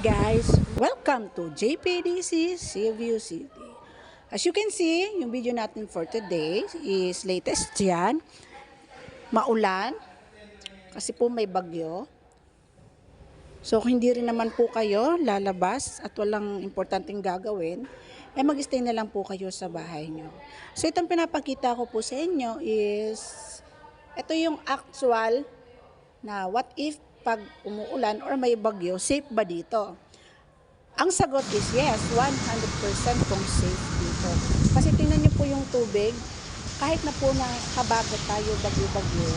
guys! Welcome to JPDC Cebu City. As you can see, yung video natin for today is latest yan. Maulan, kasi po may bagyo. So hindi rin naman po kayo lalabas at walang importanteng gagawin, mag-stay na lang po kayo sa bahay nyo. So itong pinapakita ko po sa inyo is, ito yung actual na what if pag umuulan or may bagyo, safe ba dito? Ang sagot is yes, 100% kung safe dito. Kasi tingnan niyo po yung tubig, kahit na po nakabagot tayo bagyo-bagyo,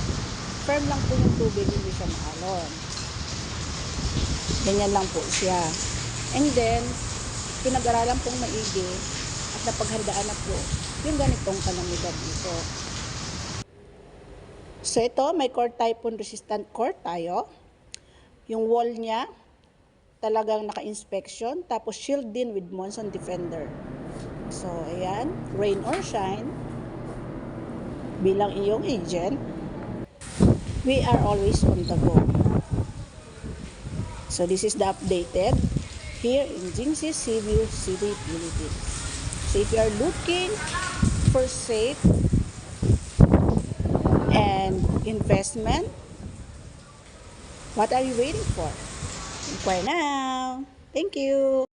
firm lang po yung tubig, hindi siya maalon. Ganyan lang po siya. And then, pinag-aralan pong maigi at napaghandaan na po yung ganitong kalamidad dito. So ito, may core typhoon resistant core tayo. Yung wall niya, talagang naka-inspection. Tapos shield din with monsoon defender. So, ayan. Rain or shine. Bilang iyong agent, we are always on the go. So, this is the updated here in Jingxi Cebu City, Philippines. So, if you are looking for safe and investment, what are you waiting for? Inquire now. Thank you.